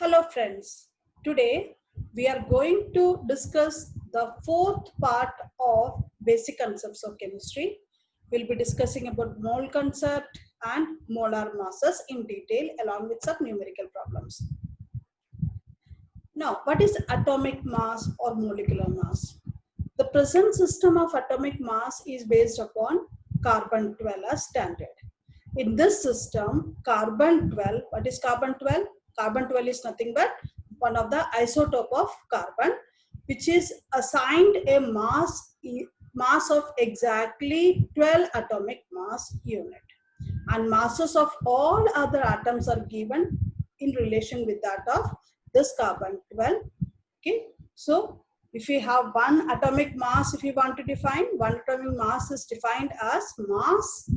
Hello friends, today we are going to discuss the fourth part of basic concepts of chemistry. We'll be discussing about mole concept and molar masses in detail along with some numerical problems. Now, what is atomic mass or molecular mass? The present system of atomic mass is based upon carbon 12 as standard. In this system, carbon 12, what is carbon 12? Carbon 12 is nothing but one of the isotope of carbon, which is assigned a mass of exactly 12 atomic mass unit. And masses of all other atoms are given in relation with that of this carbon 12. Okay, so if we have one atomic mass, if you want to define, one atomic mass is defined as mass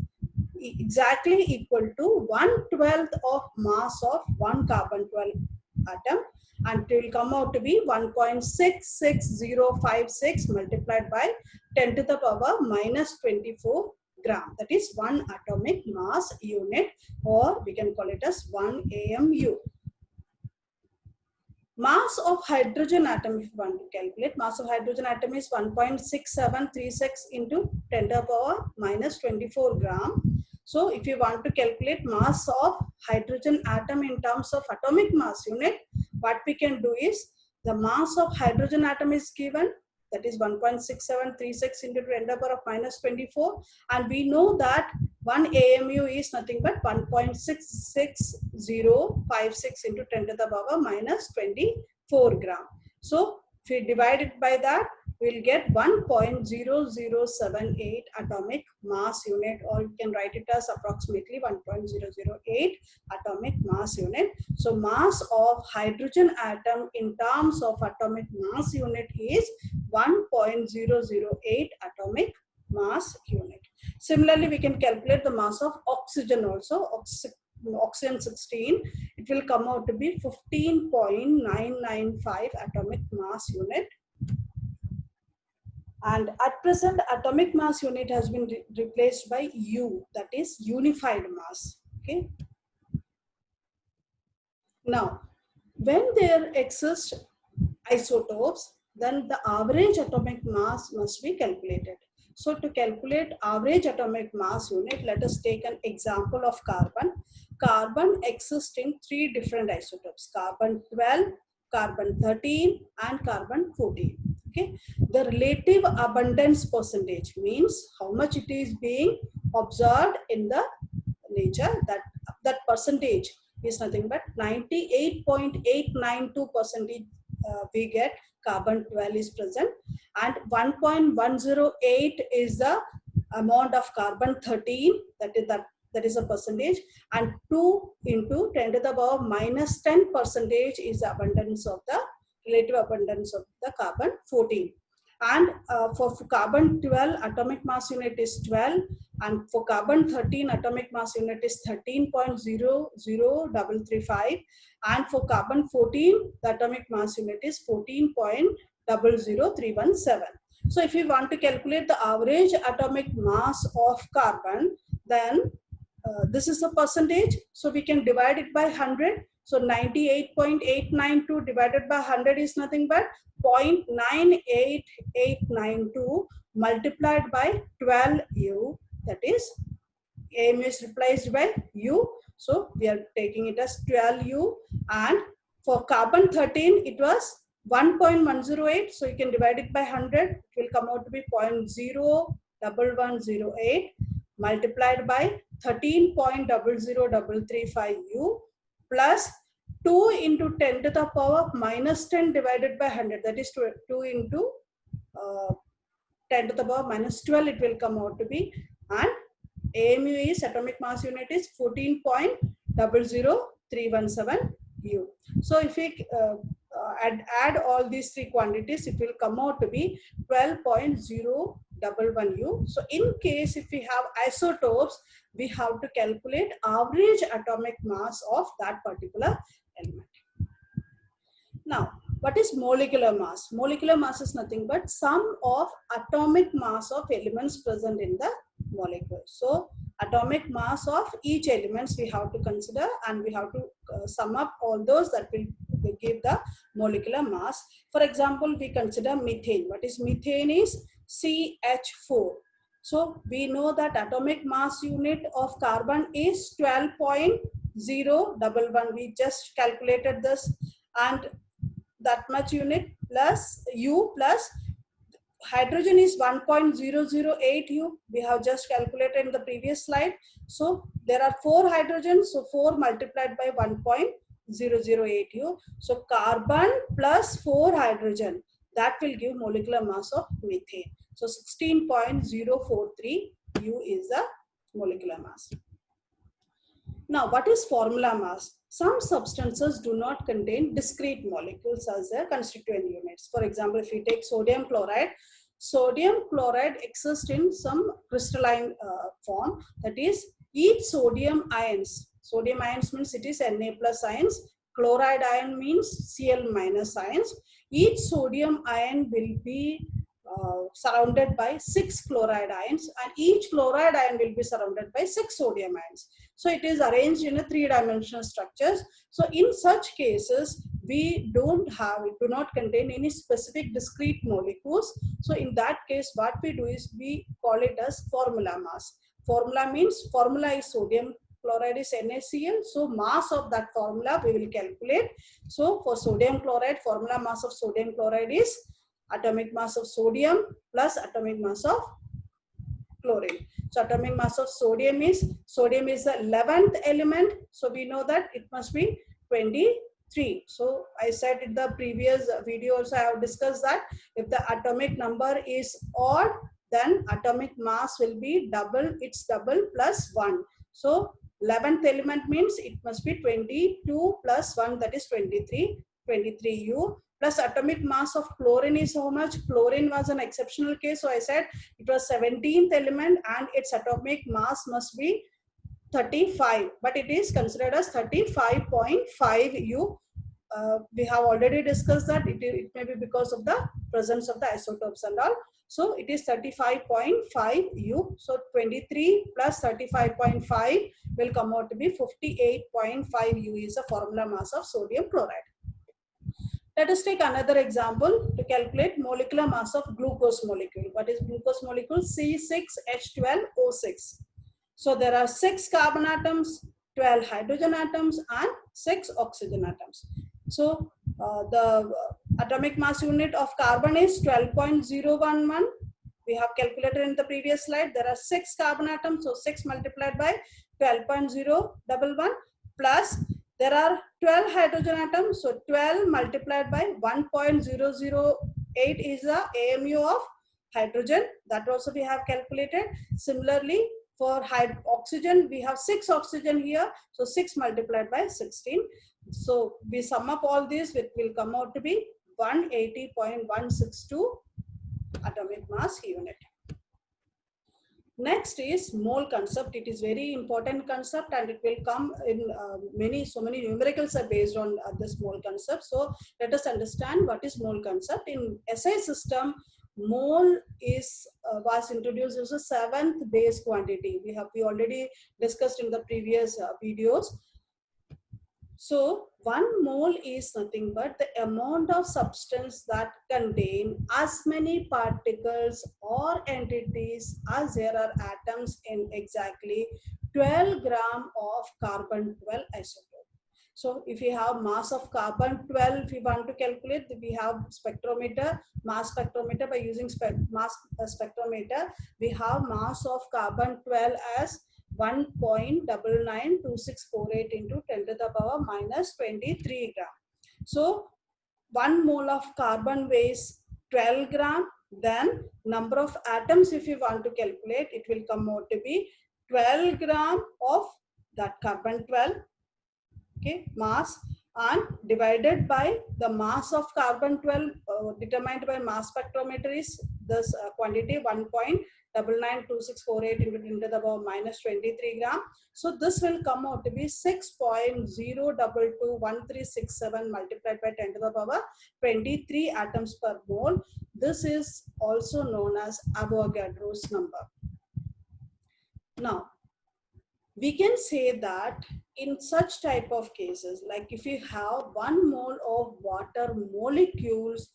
exactly equal to 1/12 of mass of one carbon 12 atom, and it will come out to be 1.66056 multiplied by 10 to the power minus 24 gram. That is one atomic mass unit, or we can call it as 1 AMU. Mass of hydrogen atom, if you want to calculate, mass of hydrogen atom is 1.6736 into 10 to the power minus 24 gram. So if you want to calculate mass of hydrogen atom in terms of atomic mass unit, what we can do is, the mass of hydrogen atom is given, that is 1.6736 into 10 to the power of minus 24, and we know that 1 AMU is nothing but 1.66056 into 10 to the power minus 24 gram. So if we divide it by that, we'll get 1.0078 atomic mass unit, or you can write it as approximately 1.008 atomic mass unit. So mass of hydrogen atom in terms of atomic mass unit is 1.008 atomic mass unit. Similarly, we can calculate the mass of oxygen also. Oxygen 16, it will come out to be 15.995 atomic mass unit. And at present, atomic mass unit has been replaced by U, that is unified mass. Okay. Now, when there exist isotopes, then the average atomic mass must be calculated. So to calculate average atomic mass unit, let us take an example of carbon. Carbon exists in three different isotopes: carbon 12, carbon 13, and carbon 14. Okay. The relative abundance percentage means how much it is being observed in the nature. That percentage is nothing but 98.892% we get carbon 12 is present, and 1.108 is the amount of carbon 13, that is a percentage, and 2 into 10 to the power minus 10 percentage is the abundance of the relative abundance of the carbon 14. And for carbon 12, atomic mass unit is 12, and for carbon 13, atomic mass unit is 13.00335, and for carbon 14, the atomic mass unit is 14.00317. So if you want to calculate the average atomic mass of carbon, then this is the percentage, so we can divide it by 100. So 98.892 divided by 100 is nothing but 0.98892 multiplied by 12U, that is AMU is replaced by U. So we are taking it as 12U, and for carbon 13 it was 1.108, so you can divide it by 100, it will come out to be 0.01108 multiplied by 13.00335U plus 2 into 10 to the power minus 10 divided by 100, that is 2 into 10 to the power minus 12 it will come out to be, and AMU is atomic mass unit is 14.00317U. So if we add all these three quantities, it will come out to be 12.011U. So in case if we have isotopes, we have to calculate average atomic mass of that particular element. Now, what is molecular mass? Molecular mass is nothing but sum of atomic mass of elements present in the molecule. So atomic mass of each elements we have to consider, and we have to sum up all those that will give the molecular mass. For example, we consider methane. What is methane? Is CH4. So we know that atomic mass unit of carbon is 12.011. We just calculated this, and that much unit plus U plus hydrogen is 1.008 U. We have just calculated in the previous slide. So there are 4 hydrogens. So 4 multiplied by 1.008 U. So carbon plus 4 hydrogen, that will give molecular mass of methane. So 16.043 U is the molecular mass. Now, what is formula mass? Some substances do not contain discrete molecules as their constituent units. For example, if we take sodium chloride exists in some crystalline form. That is, each sodium ions means it is Na plus ions, chloride ion means Cl minus ions. Each sodium ion will be surrounded by 6 chloride ions, and each chloride ion will be surrounded by 6 sodium ions. So it is arranged in a 3-dimensional structures. So in such cases, we do not contain any specific discrete molecules. So in that case, what we do is we call it as formula mass. Formula means formula is sodium chloride is NaCl. So mass of that formula we will calculate. So for sodium chloride, formula mass of sodium chloride is atomic mass of sodium plus atomic mass of chlorine. So atomic mass of sodium is the 11th element. So we know that it must be 23. So I said in the previous video also I have discussed that if the atomic number is odd, then atomic mass will be its double plus 1. So 11th element means it must be 22 plus 1, that is 23 U. Plus atomic mass of chlorine is how much? Chlorine was an exceptional case. So I said it was 17th element and its atomic mass must be 35. But it is considered as 35.5 U. We have already discussed that it may be because of the presence of the isotopes and all. So it is 35.5 U. So 23 plus 35.5 will come out to be 58.5 U is the formula mass of sodium chloride. Let us take another example to calculate molecular mass of glucose molecule. What is glucose molecule? C6H12O6. So there are 6 carbon atoms, 12 hydrogen atoms and 6 oxygen atoms. So the atomic mass unit of carbon is 12.011. We have calculated in the previous slide. There are 6 carbon atoms. So 6 multiplied by 12.011 plus there are 12 hydrogen atoms. So 12 multiplied by 1.008 is the AMU of hydrogen. That also we have calculated. Similarly, for oxygen, we have 6 oxygen here. So 6 multiplied by 16. So we sum up all these, it will come out to be 180.162 atomic mass unit. Next is mole concept. It is very important concept and it will come in so many numericals are based on this mole concept. So let us understand what is mole concept. In SI system, mole is was introduced as a 7th base quantity. We already discussed in the previous videos. So 1 mole is nothing but the amount of substance that contain as many particles or entities as there are atoms in exactly 12 gram of carbon-12 isotope. So if we have mass of carbon-12, if we want to calculate, we have spectrometer, mass spectrometer. By using mass spectrometer, we have mass of carbon-12 as 1.992648 into 10 to the power minus 23 gram. So 1 mole of carbon weighs 12 gram. Then number of atoms, if you want to calculate, it will come out to be 12 gram of that carbon-12, okay, mass, and divided by the mass of carbon-12 determined by mass spectrometer is this quantity 1.992648 into 10 to the power minus 23 gram. So this will come out to be 6.0221367 multiplied by 10 to the power 23 atoms per mole. This is also known as Avogadro's number. Now, we can say that in such type of cases, like if you have 1 mole of water molecules,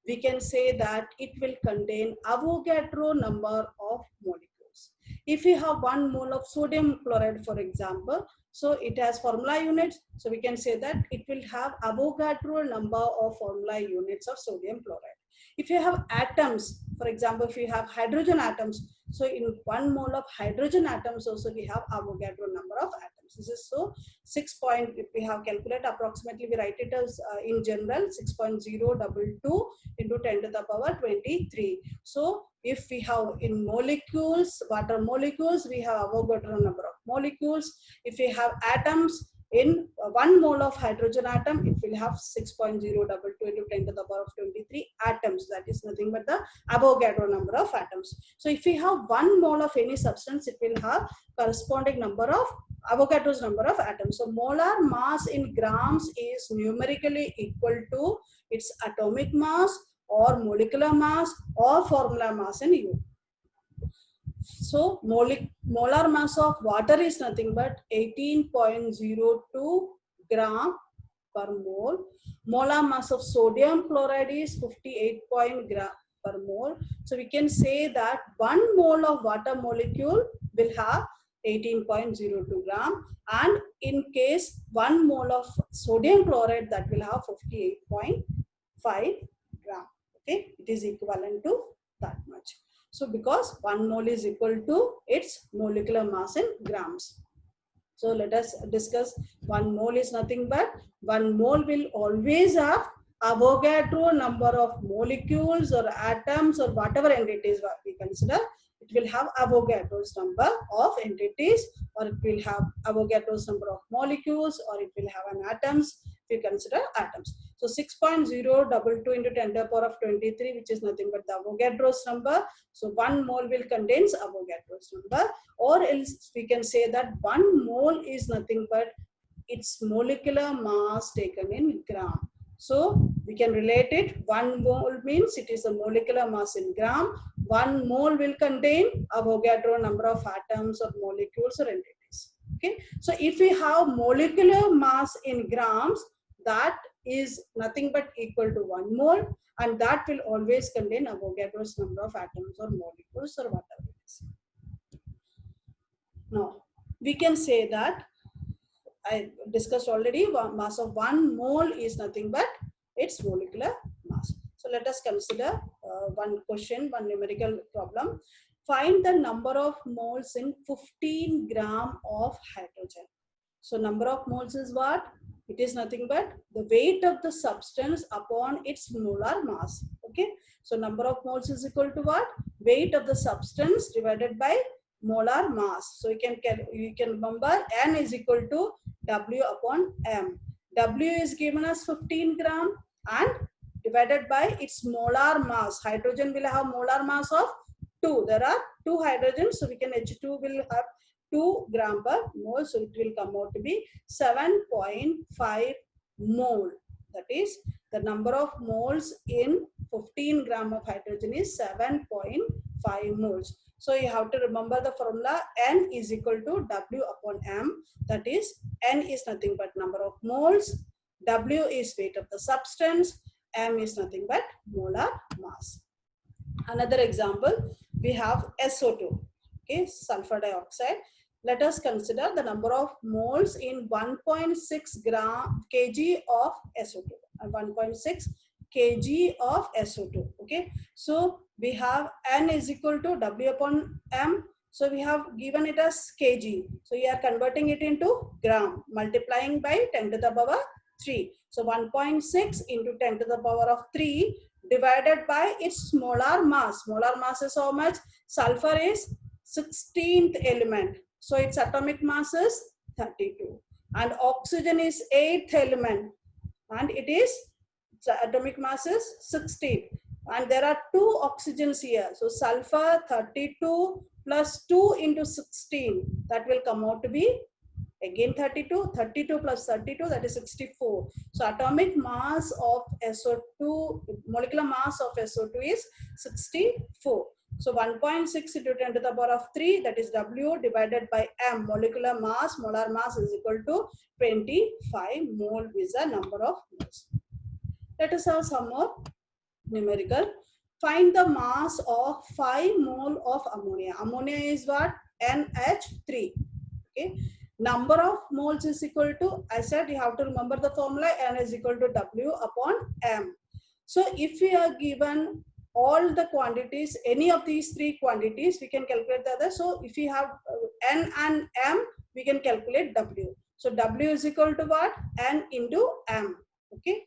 we can say that it will contain Avogadro number of molecules. If you have 1 mole of sodium chloride, for example, so it has formula units, so we can say that it will have Avogadro number of formula units of sodium chloride. If you have atoms, for example, if you have hydrogen atoms, so in 1 mole of hydrogen atoms also we have Avogadro number of atoms. This is so 6 point, if we have calculated approximately, we write it as in general 6.022 into 10 to the power 23. So if we have in molecules, water molecules, we have Avogadro number of molecules. If we have atoms, in 1 mole of hydrogen atom, it will have 6.022 into 10 to the power of 23 atoms. That is nothing but the Avogadro number of atoms. So if we have 1 mole of any substance, it will have corresponding number of Avogadro's number of atoms. So molar mass in grams is numerically equal to its atomic mass or molecular mass or formula mass in U. So molar mass of water is nothing but 18.02 gram per mole. Molar mass of sodium chloride is 58 gram per mole. So we can say that 1 mole of water molecule will have 18.02 gram, and in case 1 mole of sodium chloride, that will have 58.5 gram. Okay, it is equivalent to that much. So because 1 mole is equal to its molecular mass in grams. So let us discuss. 1 mole is nothing but 1 mole will always have Avogadro number of molecules or atoms or whatever entities we consider. It will have Avogadro's number of entities, or it will have Avogadro's number of molecules, or it will have an atoms. If you consider atoms. So 6.022 into 10 to the power of 23, which is nothing but the Avogadro's number. So 1 mole will contains Avogadro's number, or else we can say that 1 mole is nothing but its molecular mass taken in gram. So we can relate it. 1 mole means it is a molecular mass in gram. 1 mole will contain Avogadro number of atoms or molecules or entities. Okay. So if we have molecular mass in grams, that is nothing but equal to 1 mole, and that will always contain Avogadro's number of atoms or molecules or whatever it is. Now, we can say that I discussed already, mass of 1 mole is nothing but its molecular mass. So let us consider one question, one numerical problem. Find the number of moles in 15 gram of hydrogen. So number of moles is what? It is nothing but the weight of the substance upon its molar mass. Okay. So number of moles is equal to what? Weight of the substance divided by molar mass. So you can remember N is equal to W upon M. W is given as 15 gram and divided by its molar mass. Hydrogen will have molar mass of 2. There are 2 hydrogens, so we can H2 will have 2 gram per mole, so it will come out to be 7.5 mole. That is, the number of moles in 15 gram of hydrogen is 7.5 moles. So you have to remember the formula. N is equal to W upon M. That is, N is nothing but number of moles, W is weight of the substance, M is nothing but molar mass. Another example, we have SO2, okay, sulfur dioxide. Let us consider the number of moles in 1.6 kg of SO2, 1.6 kg of SO2, okay. So we have N is equal to W upon M. So we have given it as kg. So we are converting it into gram, multiplying by 10 to the power 3. So 1.6 into 10 to the power of 3 divided by its molar mass. Molar mass is how much? Sulfur is 16th element. So its atomic mass is 32. And oxygen is 8th element. And it is, the atomic mass is 16. And there are 2 oxygens here. So sulfur 32 plus 2 into 16. That will come out to be again 32. 32 plus 32, that is 64. So atomic mass of SO2, molecular mass of SO2 is 64. So 1.6 into 10 to the power of 3, that is W divided by M. Molecular mass, molar mass is equal to 25 mole is the number of moles. Let us have some more numerical. Find the mass of 5 mole of ammonia. Ammonia is what? NH3. Okay. Number of moles is equal to, I said you have to remember the formula, N is equal to W upon M. So if we are given all the quantities, any of these three quantities, we can calculate the other. So if we have N and M, we can calculate W. So W is equal to what? N into M. Okay.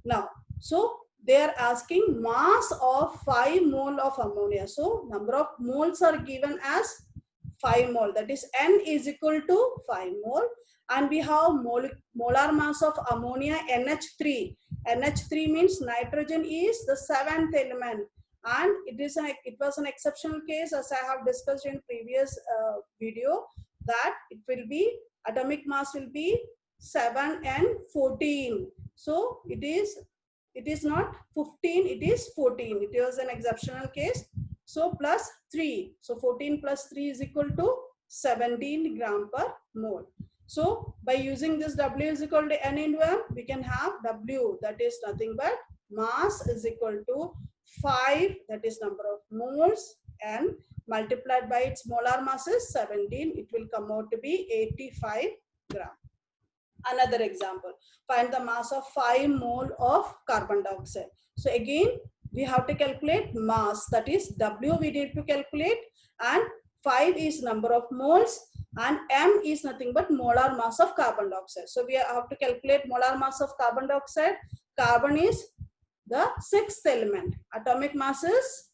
Now, so they are asking mass of 5 mole of ammonia. So number of moles are given as 5 mole. That is N is equal to 5 mole. And we have molar mass of ammonia NH3. NH3 means nitrogen is the 7th element. And it was an exceptional case, as I have discussed in previous video, that it will be atomic mass will be 7 and 14. So it is not 15, it is 14. It was an exceptional case. So plus 3. So 14 plus 3 is equal to 17 gram per mole. So by using this W is equal to N into M, we can have W, that is nothing but mass is equal to 5, that is number of moles, and multiplied by its molar mass is 17. It will come out to be 85 gram. Another example, find the mass of 5 mole of carbon dioxide. So again, we have to calculate mass, that is W we need to calculate, and 5 is number of moles, and M is nothing but molar mass of carbon dioxide. So we have to calculate molar mass of carbon dioxide. Carbon is the 6th element. Atomic mass is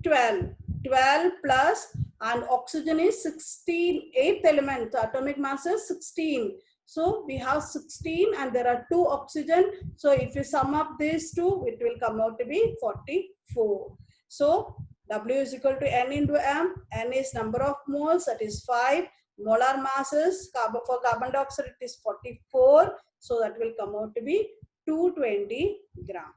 12. 12 plus, and oxygen is 16, 8th element. So atomic mass is 16. So we have 16 and there are 2 oxygen. So if you sum up these two, it will come out to be 44. So W is equal to N into M. N is number of moles, that is 5. Molar masses, for carbon dioxide, it is 44. So that will come out to be 220 gram.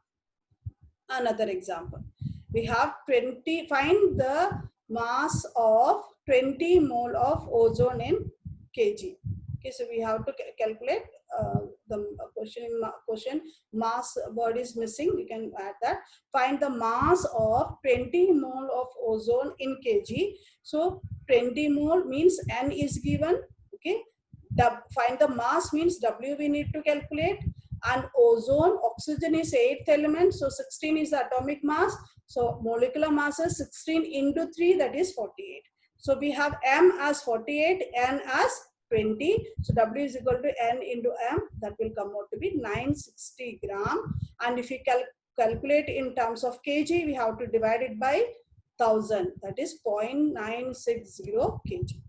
Another example. We have find the mass of 20 mole of ozone in kg. Okay, so we have to calculate the question mass word is missing. You can add that. Find the mass of 20 mole of ozone in kg. So 20 mole means N is given. Okay, find the mass means W we need to calculate. And ozone, oxygen is 8th element. So 16 is the atomic mass. So molecular mass is 16 into 3, that is 48. So we have M as 48, N as 20. So W is equal to N into M. That will come out to be 960 gram. And if you calculate in terms of kg, we have to divide it by 1000. That is 0.960 kg.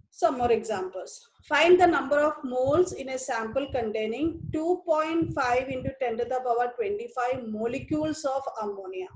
Some more examples. Find the number of moles in a sample containing 2.5 into 10 to the power 25 molecules of ammonia.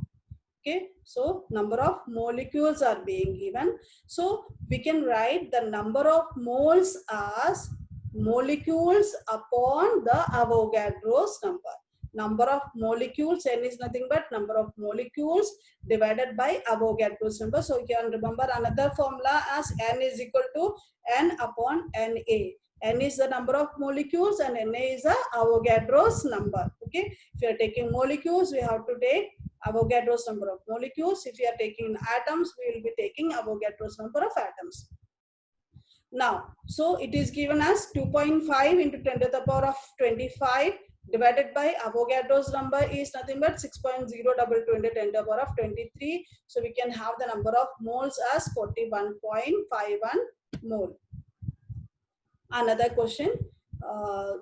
Okay, so number of molecules are being given. So we can write the number of moles as molecules upon the Avogadro's number. Number of molecules, N is nothing but number of molecules divided by Avogadro's number. So you can remember another formula as N is equal to N upon Na. N is the number of molecules and Na is the Avogadro's number. Okay, if you are taking molecules, we have to take Avogadro's number of molecules. If we are taking atoms, we will be taking Avogadro's number of atoms. Now, so it is given as 2.5 into 10 to the power of 25 divided by Avogadro's number is nothing but 6.022 into 10 to the power of 23. So we can have the number of moles as 41.51 mole. Another question.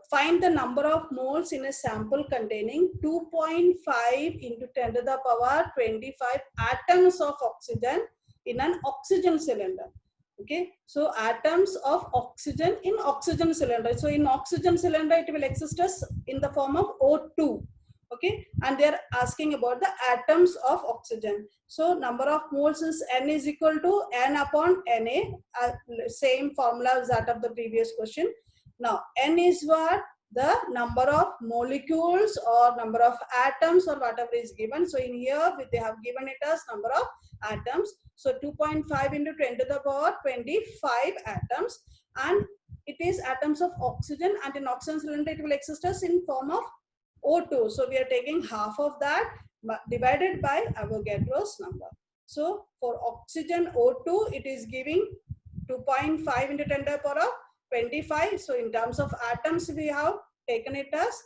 Find the number of moles in a sample containing 2.5 into 10 to the power 25 atoms of oxygen in an oxygen cylinder. Okay, so atoms of oxygen in oxygen cylinder. So in oxygen cylinder, it will exist as in the form of O2. Okay, and they are asking about the atoms of oxygen. So number of moles is N is equal to N upon Na. Same formula as that of the previous question. Now N is what? the number of molecules or number of atoms or whatever is given. So in here they have given it as number of atoms. So 2.5 into 10 to the power 25 atoms, and it is atoms of oxygen, and in oxygen cylinder it will exist as in form of O2. So we are taking half of that divided by Avogadro's number. So for oxygen O2 it is giving 2.5 into 10 to the power of 25. So in terms of atoms we have taken it as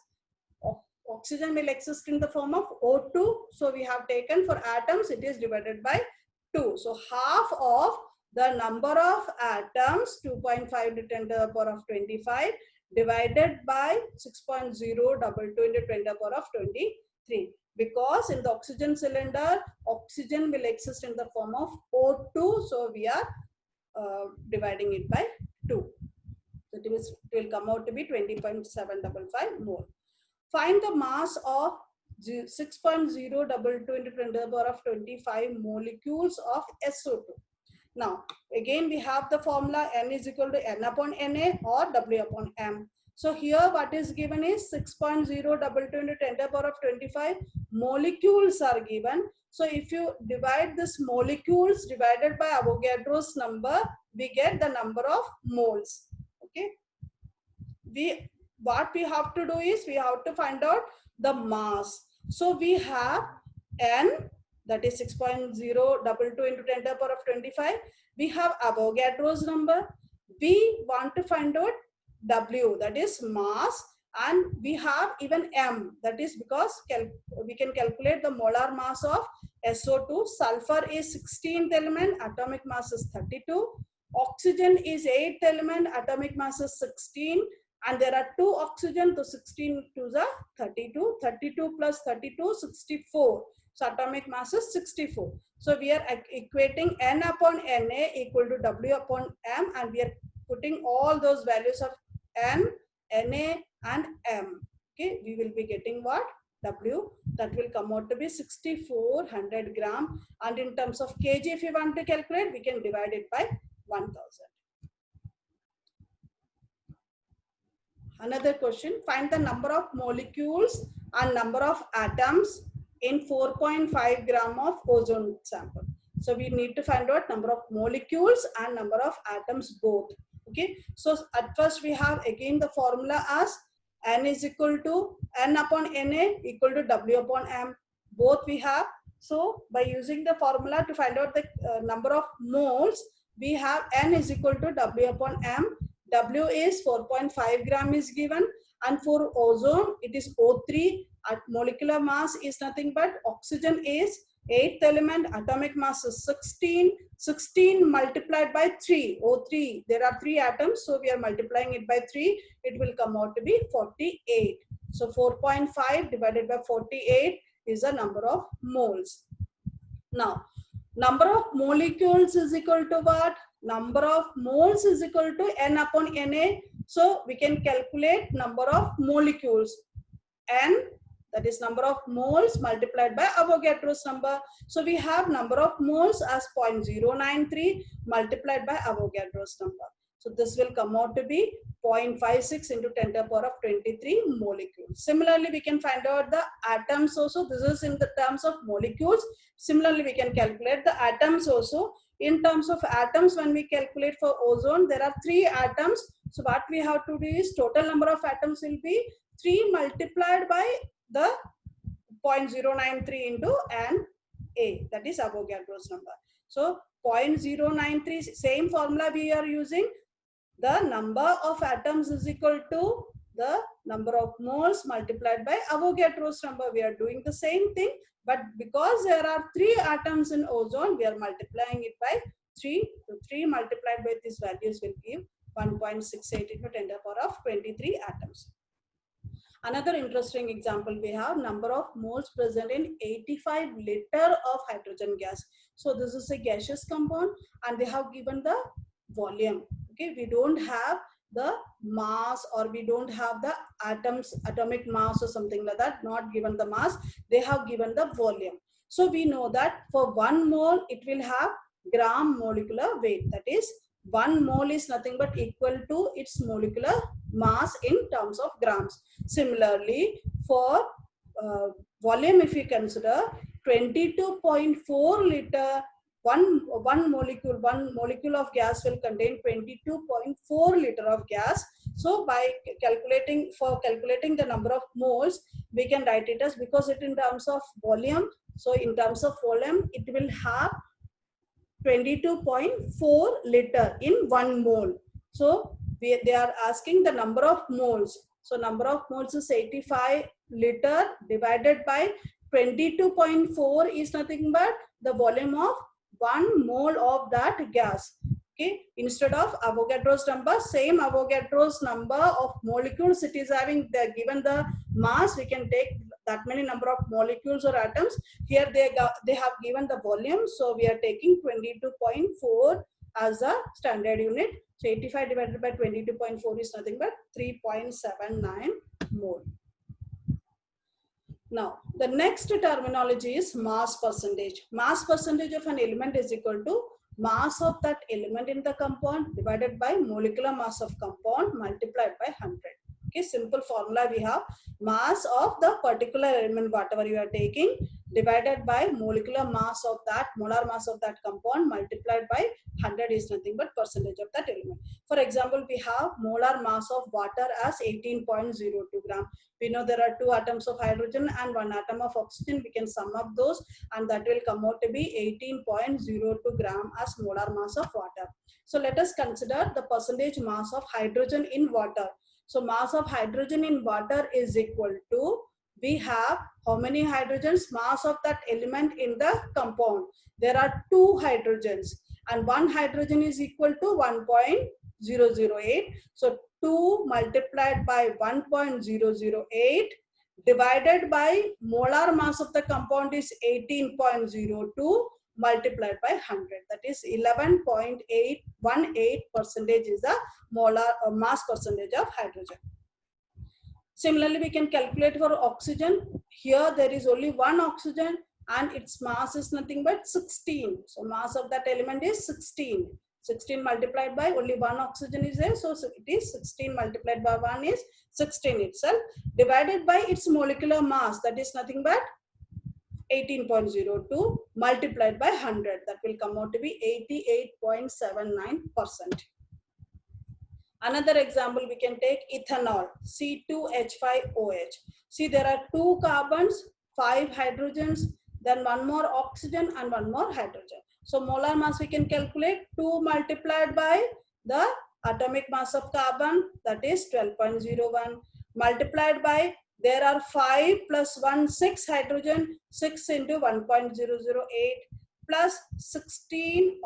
oxygen will exist in the form of O2. So we have taken for atoms it is divided by 2. So half of the number of atoms 2.5 to 10 to the power of 25 divided by 6.022 into 10 to the power of 23. Because in the oxygen cylinder oxygen will exist in the form of O2. So we are dividing it by 2. So it will come out to be 20.755 mole. Find the mass of 6.022 into 10 to the power of 25 molecules of SO2. Now, again we have the formula N is equal to N upon Na or W upon M. So here what is given is 6.022 into 10 to the power of 25 molecules are given. So if you divide this molecules divided by Avogadro's number, we get the number of moles. Okay. What we have to do is we have to find out the mass. So we have N, that is 6.022 into 10 to the power of 25. We have Avogadro's number. We want to find out W, that is mass, and we have even M, that is because we can calculate the molar mass of SO2. Sulfur is 16th element, atomic mass is 32. Oxygen is 8th element, atomic mass is 16. And there are 2 oxygen, so 16 to the 32. 32 plus 32, 64. So atomic mass is 64. So we are equating N upon Na equal to W upon M, and we are putting all those values of N, Na and M. Okay, we will be getting what? W. That will come out to be 6400 gram. And in terms of kg, if you want to calculate, we can divide it by 1000. Another question, find the number of molecules and number of atoms in 4.5 gram of ozone sample. So we need to find out number of molecules and number of atoms both. Okay, so at first we have again the formula as N is equal to N upon Na equal to W upon M. Both we have. So by using the formula to find out the number of moles, we have N is equal to W upon M. W is 4.5 gram is given, and for ozone it is O3. At molecular mass is nothing but oxygen is 8th element, atomic mass is 16. 16 multiplied by 3, O3. There are 3 atoms, so we are multiplying it by 3. It will come out to be 48. So 4.5 divided by 48 is the number of moles. Now, number of molecules is equal to what? Number of moles is equal to N upon Na. So we can calculate number of molecules. N, that is number of moles multiplied by Avogadro's number. So we have number of moles as 0.093 multiplied by Avogadro's number. So this will come out to be 0.56 into 10 to the power of 23 molecules. Similarly, we can find out the atoms also. This is in the terms of molecules. Similarly, we can calculate the atoms also. In terms of atoms, when we calculate for ozone, there are 3 atoms. So what we have to do is total number of atoms will be 3 multiplied by the 0.093 into Na, that is Avogadro's number. So 0.093, same formula we are using. The number of atoms is equal to the number of moles multiplied by Avogadro's number. We are doing the same thing, but because there are 3 atoms in ozone, we are multiplying it by 3. So 3 multiplied by these values will give 1.68 into 10 to the power of 23 atoms. Another interesting example we have, number of moles present in 85 liter of hydrogen gas. So this is a gaseous compound, and they have given the volume. Okay, we don't have the mass, or we don't have the atomic mass or something like that, not given the mass, they have given the volume. So we know that for 1 mole it will have gram molecular weight, that is 1 mole is nothing but equal to its molecular mass in terms of grams. Similarly, for volume, if you consider 22.4 liter, one molecule of gas will contain 22.4 liter of gas. So by calculating the number of moles, we can write it as, because it in terms of volume, so in terms of volume it will have 22.4 liter in 1 mole. So they are asking the number of moles. So number of moles is 85 liter divided by 22.4 is nothing but the volume of 1 mole of that gas. Okay, instead of Avogadro's number, same Avogadro's number of molecules it is having, the given the mass, we can take that many number of molecules or atoms. Here they have given the volume, so we are taking 22.4 as a standard unit. So 85 divided by 22.4 is nothing but 3.79 mole. Now, the next terminology is mass percentage. Mass percentage of an element is equal to mass of that element in the compound divided by molecular mass of compound multiplied by 100. Okay, simple formula we have: mass of the particular element, whatever you are taking, divided by molecular mass of that, molar mass of that compound multiplied by 100 is nothing but percentage of that element. For example, we have molar mass of water as 18.02 gram. We know there are 2 atoms of hydrogen and 1 atom of oxygen. We can sum up those and that will come out to be 18.02 gram as molar mass of water. So let us consider the percentage mass of hydrogen in water. So mass of hydrogen in water is equal to, we have how many hydrogens? Mass of that element in the compound. There are 2 hydrogens and 1 hydrogen is equal to 1.008. So 2 multiplied by 1.008 divided by molar mass of the compound is 18.02 multiplied by 100. That is 11.818 percentage is the molar mass percentage of hydrogen. Similarly, we can calculate for oxygen. Here there is only 1 oxygen and its mass is nothing but 16. So mass of that element is 16. 16 multiplied by only 1 oxygen is there. So it is 16 multiplied by 1 is 16 itself, divided by its molecular mass, that is nothing but 18.02 multiplied by 100. That will come out to be 88.79%. Another example, we can take ethanol, C2H5OH. See, there are 2 carbons, 5 hydrogens, then 1 more oxygen and 1 more hydrogen. So molar mass we can calculate 2 multiplied by the atomic mass of carbon, that is 12.01, multiplied by, there are 5 plus 1, 6 hydrogen, 6 into 1.008 plus 16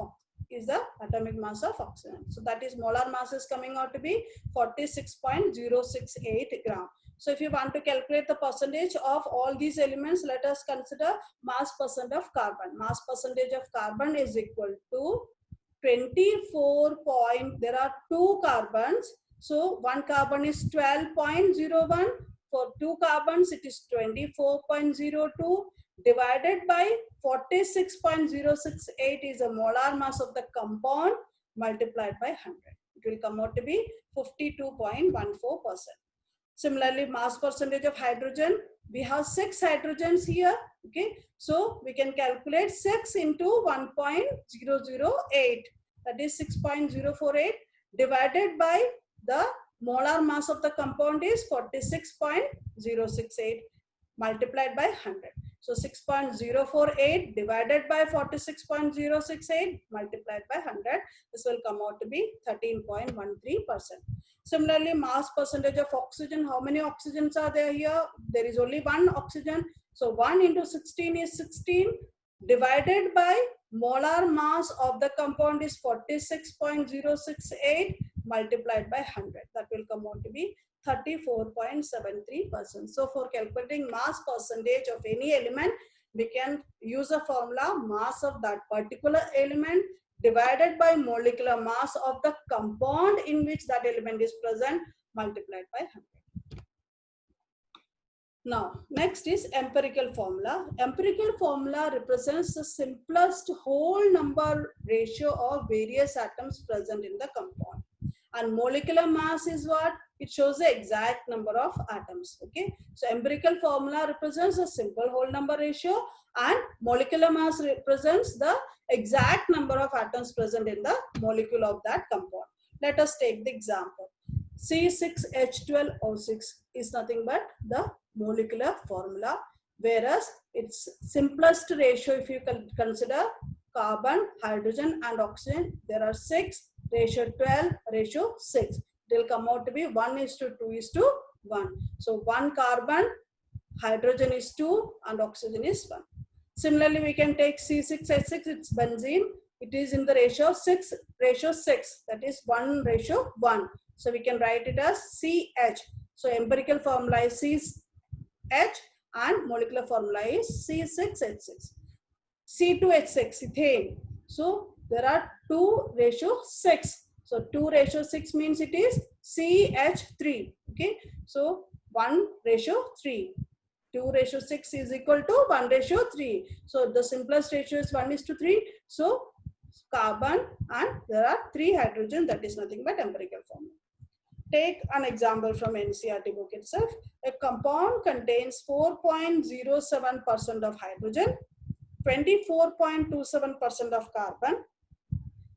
is the atomic mass of oxygen. So that is molar mass is coming out to be 46.068 gram. So if you want to calculate the percentage of all these elements, let us consider mass percent of carbon. Mass percentage of carbon is equal to 24. There are 2 carbons. So 1 carbon is 12.01. For 2 carbons, it is 24.02 divided by 46.068 is a molar mass of the compound multiplied by 100. It will come out to be 52.14%. Similarly, mass percentage of hydrogen, we have 6 hydrogens here. Okay, so we can calculate 6 into 1.008, that is 6.048 divided by the molar mass of the compound is 46.068 multiplied by 100. So 6.048 divided by 46.068 multiplied by 100. This will come out to be 13.13%. Similarly, mass percentage of oxygen. How many oxygens are there here? There is only 1 oxygen. So 1 into 16 is 16 divided by molar mass of the compound is 46.068 multiplied by 100. That will come out to be 34.73%. So for calculating mass percentage of any element, we can use a formula: mass of that particular element divided by molecular mass of the compound in which that element is present multiplied by 100. Now, next is empirical formula. Empirical formula represents the simplest whole number ratio of various atoms present in the compound. And molecular mass is what? It shows the exact number of atoms. Okay. So, empirical formula represents a simple whole number ratio, and molecular mass represents the exact number of atoms present in the molecule of that compound. Let us take the example. C6H12O6 is nothing but the molecular formula, whereas its simplest ratio, if you can consider carbon, hydrogen and oxygen, there are 6, ratio 12, ratio 6. It will come out to be 1:2:1. So 1 carbon, hydrogen is 2 and oxygen is 1. Similarly, we can take C6H6, it's benzene. It is in the ratio 6, ratio 6, that is 1:1. So we can write it as CH. So empirical formula is CH and molecular formula is C6H6. C2H6, ethane. So there are 2:6. So 2:6 means it is CH3. Okay. So 1:3. 2:6 is equal to 1:3. So the simplest ratio is 1:3. So carbon and there are 3 hydrogen, that is nothing but empirical formula. Take an example from NCERT book itself. A compound contains 4.07% of hydrogen, 24.27% of carbon,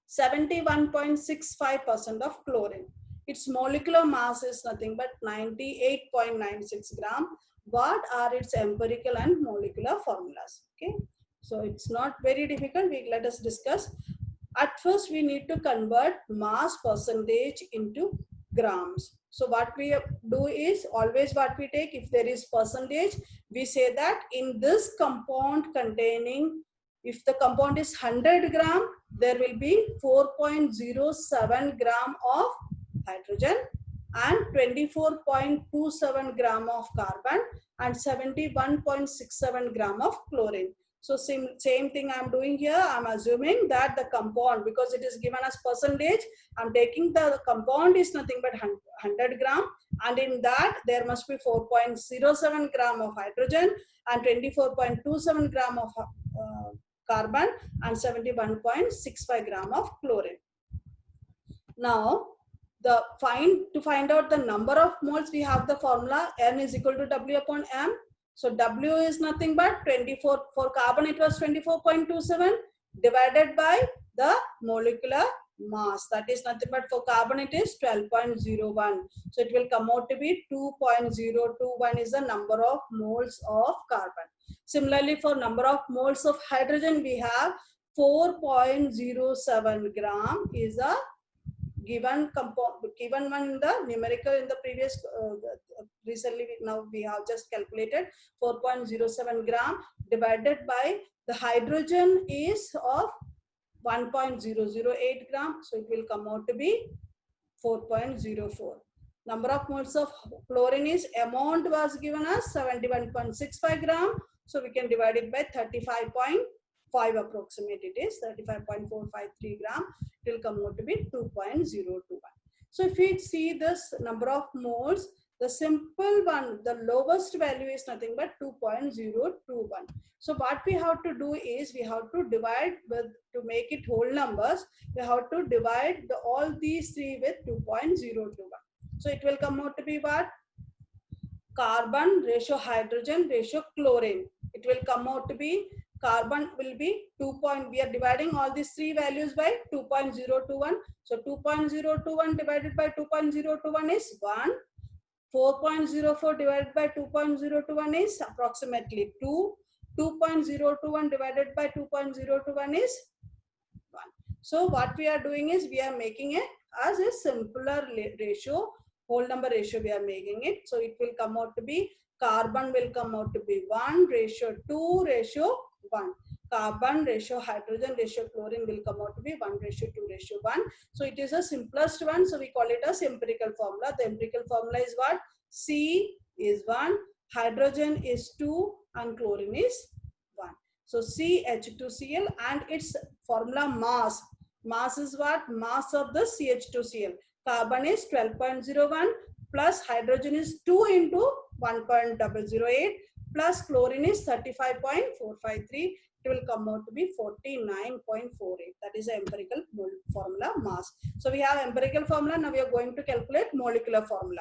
71.65% of chlorine. Its molecular mass is nothing but 98.96 gram. What are its empirical and molecular formulas? Okay, so it's not very difficult. Let us discuss. At first, we need to convert mass percentage into grams. So what we do is always what we take, if there is percentage, we say that in this compound containing, if the compound is 100 gram, there will be 4.07 gram of hydrogen and 24.27 gram of carbon and 71.67 gram of chlorine. So same thing I'm doing here. I'm assuming that the compound, because it is given as percentage, I'm taking the compound is nothing but 100 gram, and in that there must be 4.07 gram of hydrogen and 24.27 gram of carbon and 71.65 gram of chlorine. Now, to find out the number of moles, we have the formula N is equal to W upon M. So W is nothing but 24. For carbon, it was 24.27 divided by the molecular mass. That is nothing but for carbon, it is 12.01. So it will come out to be 2.021 is the number of moles of carbon. Similarly, for number of moles of hydrogen, we have 4.07 gram is a given one in the numerical in the previous recently now we have just calculated 4.07 gram divided by the hydrogen is of 1.008 gram, so it will come out to be 4.04. Number of moles of chlorine is, amount was given as 71.65 gram, so we can divide it by 35.5 approximate, it is 35.453 gram. It will come out to be 2.021. So if we see this number of moles, the simple one, the lowest value is nothing but 2.021. So what we have to do is we have to divide with, to make it whole numbers, we have to divide all these three with 2.021. So it will come out to be what? Carbon ratio hydrogen ratio chlorine. It will come out to be carbon will be 2. We are dividing all these three values by 2.021. So 2.021 divided by 2.021 is 1. 4.04 divided by 2.021 is approximately 2. 2.021 divided by 2.021 is 1. So what we are doing is we are making it as a simpler ratio, whole number ratio we are making it. So it will come out to be, carbon will come out to be 1:2 ratio 1. Carbon ratio hydrogen ratio chlorine will come out to be 1:2:1. So it is the simplest one. So we call it as empirical formula. The empirical formula is what? C is 1, hydrogen is 2 and chlorine is 1. So CH2Cl and its formula mass. Mass is what? Mass of the CH2Cl. Carbon is 12.01. plus hydrogen is 2 into 1.008 plus chlorine is 35.453. It will come out to be 49.48. That is the empirical formula mass. So we have empirical formula. Now we are going to calculate molecular formula.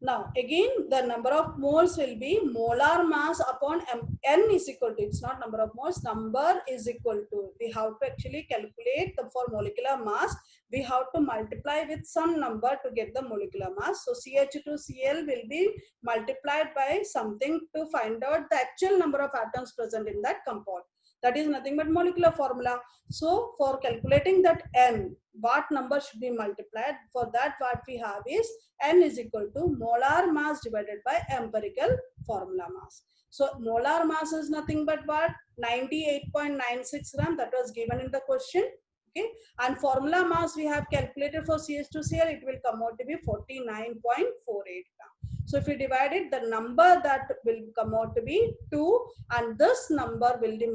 Now again the number of moles will be molar mass upon N is equal to, it's not number of moles, number is equal to, we have to actually calculate the, for molecular mass we have to multiply with some number to get the molecular mass. So CH2Cl will be multiplied by something to find out the actual number of atoms present in that compound. That is nothing but molecular formula. So for calculating that N, what number should be multiplied? For that what we have is N is equal to molar mass divided by empirical formula mass. So molar mass is nothing but what? 98.96 gram, that was given in the question. Okay, and formula mass we have calculated for CH2Cl, it will come out to be 49.48 gram. So if we divide it, the number that will come out to be 2, and this number will be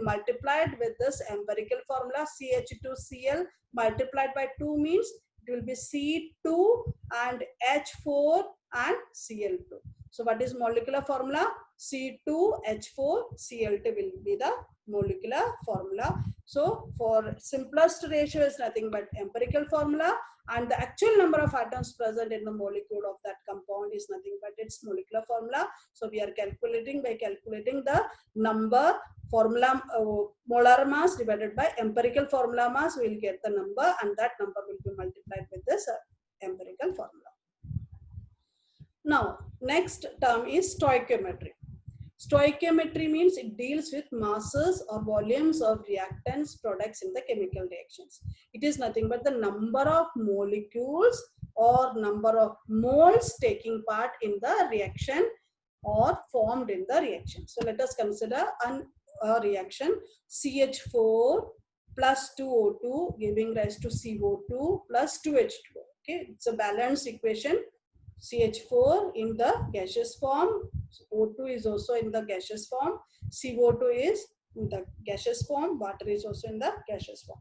multiplied with this empirical formula. CH2Cl multiplied by 2 means it will be C2 and H4 and Cl2. So what is molecular formula? C2H4Cl2 will be the molecular formula. So for simplest ratio is nothing but empirical formula, and the actual number of atoms present in the molecule of that compound is nothing but its molecular formula. So we are calculating by calculating the number formula molar mass divided by empirical formula mass, we will get the number, and that number will be multiplied with this empirical formula. Now next term is stoichiometry. Stoichiometry means it deals with masses or volumes of reactants products in the chemical reactions. It is nothing but the number of molecules or number of moles taking part in the reaction or formed in the reaction. So let us consider a reaction CH4 plus 2O2 giving rise to CO2 plus 2H2O. Okay, it's a balanced equation. CH4 in the gaseous form, O2 is also in the gaseous form, CO2 is in the gaseous form, water is also in the gaseous form.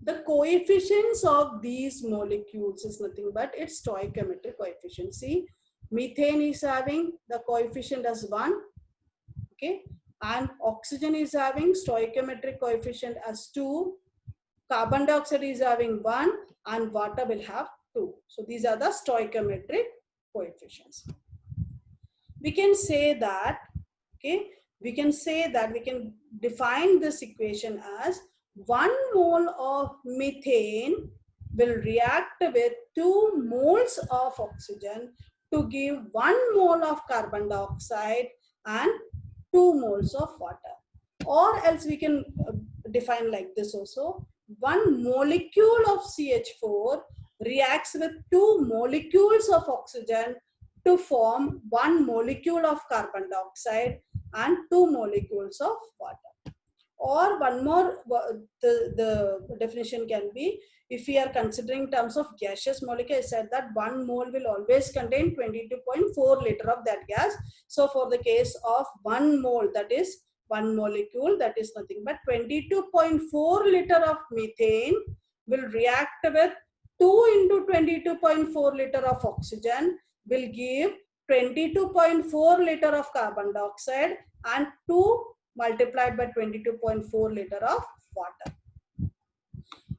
The coefficients of these molecules is nothing but its stoichiometric coefficient. See, methane is having the coefficient as 1, okay, and oxygen is having stoichiometric coefficient as 2, carbon dioxide is having 1, and water will have 2. So these are the stoichiometric coefficients. We can say that, okay, we can define this equation as 1 mole of methane will react with 2 moles of oxygen to give 1 mole of carbon dioxide and 2 moles of water. Or else we can define like this also: 1 molecule of CH4 reacts with 2 molecules of oxygen to form 1 molecule of carbon dioxide and 2 molecules of water. Or one more, the definition can be, if we are considering terms of gaseous molecule, I said that 1 mole will always contain 22.4 liter of that gas. So for the case of 1 mole, that is 1 molecule, that is nothing but 22.4 liter of methane will react with 2 into 22.4 liter of oxygen, will give 22.4 liter of carbon dioxide and 2 multiplied by 22.4 liter of water.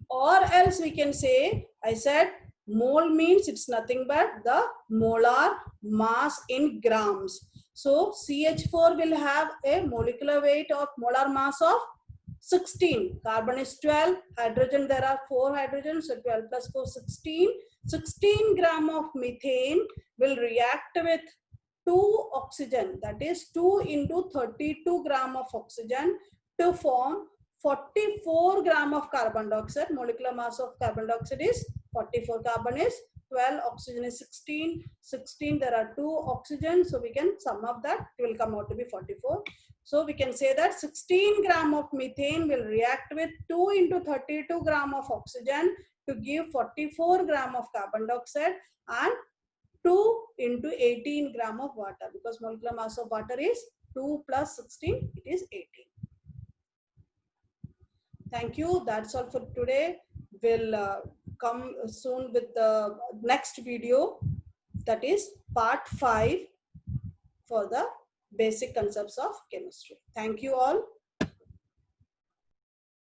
Or else we can say, I said mole means it's nothing but the molar mass in grams. So CH4 will have a molecular weight of molar mass of 16. Carbon is 12. Hydrogen, there are 4 hydrogens. So 12 plus 4, 16. 16 gram of methane will react with 2 oxygen. That is 2 into 32 gram of oxygen to form 44 gram of carbon dioxide. Molecular mass of carbon dioxide is 44. Carbon is 12. Oxygen is 16. 16, there are 2 oxygen. So we can sum up that. It will come out to be 44. So we can say that 16 gram of methane will react with 2 into 32 gram of oxygen to give 44 gram of carbon dioxide and 2 into 18 gram of water, because molecular mass of water is 2 plus 16, it is 18. Thank you. That's all for today. We'll come soon with the next video, that is part 5 for the basic concepts of chemistry. Thank you all.